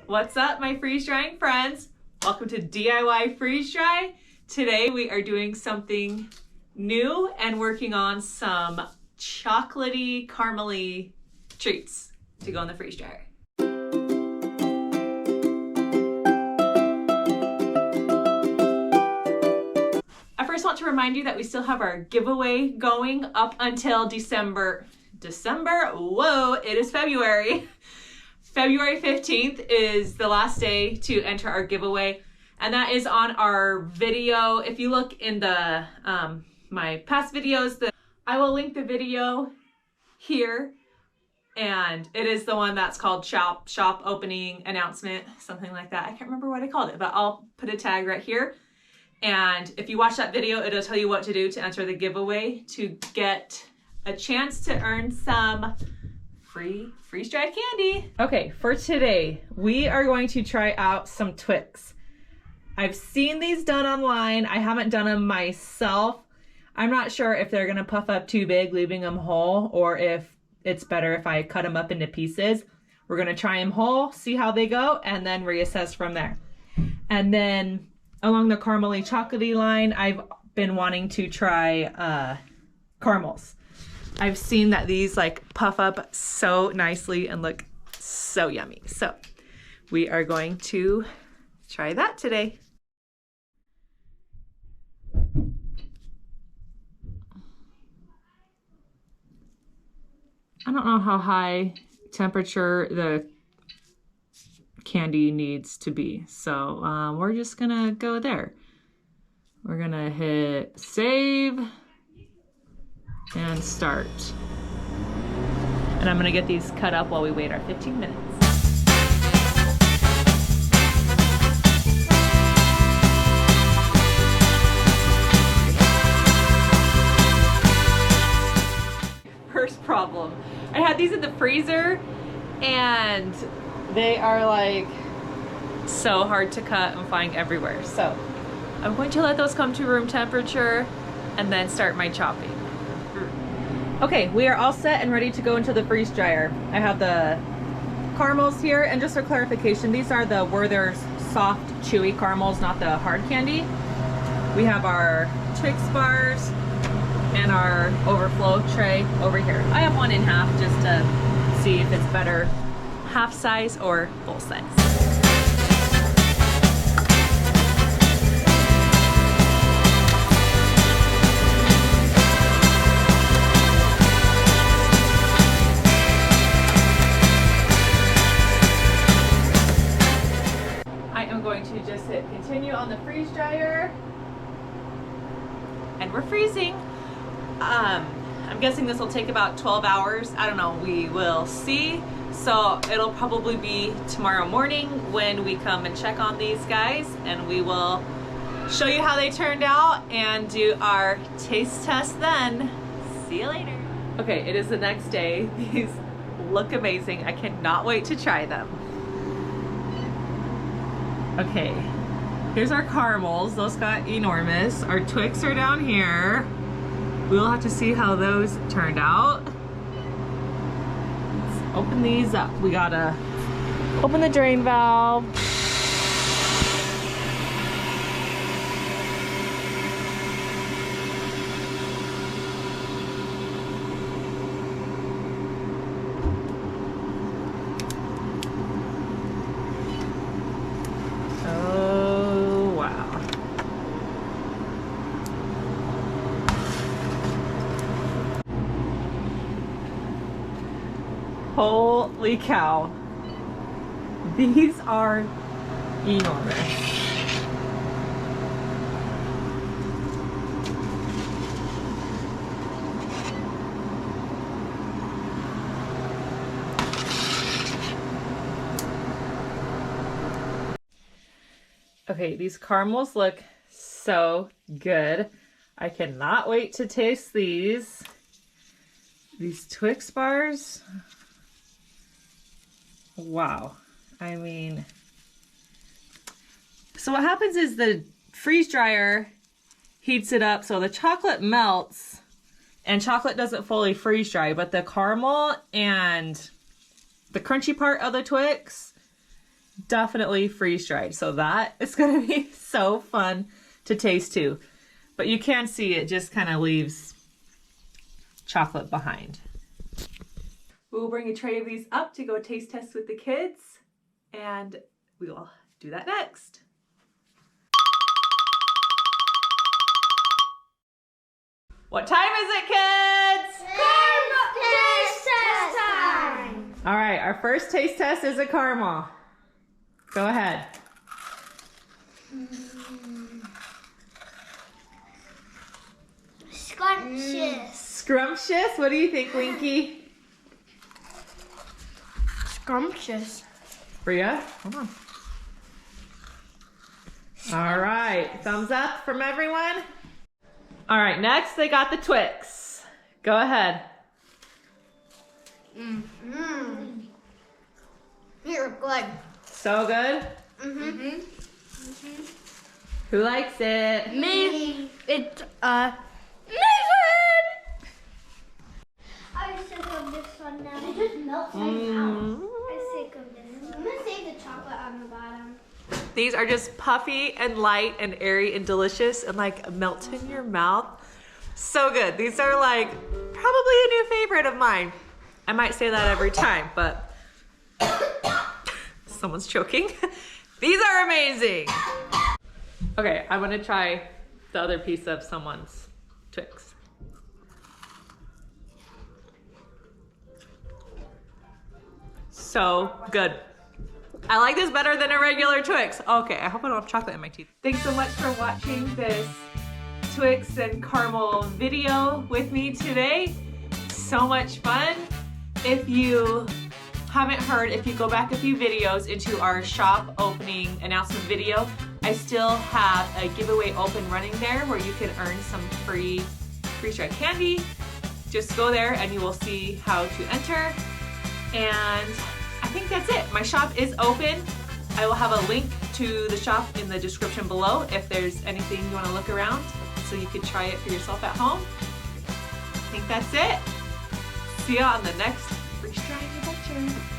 What's up, my freeze drying friends? Welcome to DIY Freeze Dry. Today we are doing something new and working on some chocolatey, caramely treats to go in the freeze dryer. I first want to remind you that we still have our giveaway going up until December. Whoa, it is February. February 15th is the last day to enter our giveaway, and that is on our video. If you look in the my past videos, I will link the video here, and it is the one that's called shop opening announcement, something like that. I can't remember what I called it, but I'll put a tag right here. And if you watch that video, it'll tell you what to do to enter the giveaway to get a chance to earn some free freeze-dried candy. Okay, for today, we are going to try out some Twix. I've seen these done online. I haven't done them myself. I'm not sure if they're gonna puff up too big, leaving them whole, or if it's better if I cut them up into pieces. We're gonna try them whole, see how they go, and then reassess from there. And then along the caramely chocolatey line, I've been wanting to try caramels. I've seen that these like puff up so nicely and look so yummy. So we are going to try that today. I don't know how high temperature the candy needs to be. So we're just gonna go there. We're gonna hit save and start. And I'm gonna get these cut up while we wait our 15 minutes. First problem. I had these in the freezer and they are like so hard to cut and flying everywhere. So I'm going to let those come to room temperature and then start my chopping. Okay, we are all set and ready to go into the freeze dryer. I have the caramels here, and just for clarification, these are the Werther's soft, chewy caramels, not the hard candy. We have our Twix bars and our overflow tray over here. I have one in half just to see if it's better half size or full size. To just hit continue on the freeze dryer, and we're freezing. I'm guessing this will take about 12 hours. I don't know, we will see. So it'll probably be tomorrow morning when we come and check on these guys, and we will show you how they turned out and do our taste test then. See you later. Okay, it is the next day. These look amazing. I cannot wait to try them. Okay, here's our caramels. Those got enormous. Our Twix are down here. We'll have to see how those turned out. Let's open these up. We gotta open the drain valve. Holy cow. These are enormous. Okay, these caramels look so good. I cannot wait to taste these. These Twix bars. Wow. I mean, so what happens is the freeze dryer heats it up so the chocolate melts, and chocolate doesn't fully freeze dry, but the caramel and the crunchy part of the Twix definitely freeze-dried. So that is gonna be so fun to taste too. But you can see it just kind of leaves chocolate behind. We'll bring a tray of these up to go taste test with the kids, and we will do that next. What time is it, kids? Taste test time! All right, our first taste test is a caramel. Go ahead. Scrumptious. Scrumptious? What do you think, Winky? Scrumptious. Bria, come on. All right, thumbs up from everyone. All right, next they got the Twix. Go ahead. You're good. So good. Who likes it? Me. It's amazing. I'm sick of this one now. It just melts my mouth. I'm sick of this. I'm gonna save the chocolate on the bottom. These are just puffy and light and airy and delicious and like melt in your mouth. So good. These are like probably a new favorite of mine. I might say that every time, but someone's choking. These are amazing. Okay, I'm gonna try the other piece of someone's Twix. So good. I like this better than a regular Twix. Okay, I hope I don't have chocolate in my teeth. Thanks so much for watching this Twix and caramel video with me today. So much fun. If you haven't heard, if you go back a few videos into our shop opening announcement video, I still have a giveaway open running there where you can earn some free freeze-dried candy. Just go there and you will see how to enter. And I think that's it. My shop is open. I will have a link to the shop in the description below if there's anything you want to look around so you can try it for yourself at home. I think that's it. See you on the next freeze-drying adventure.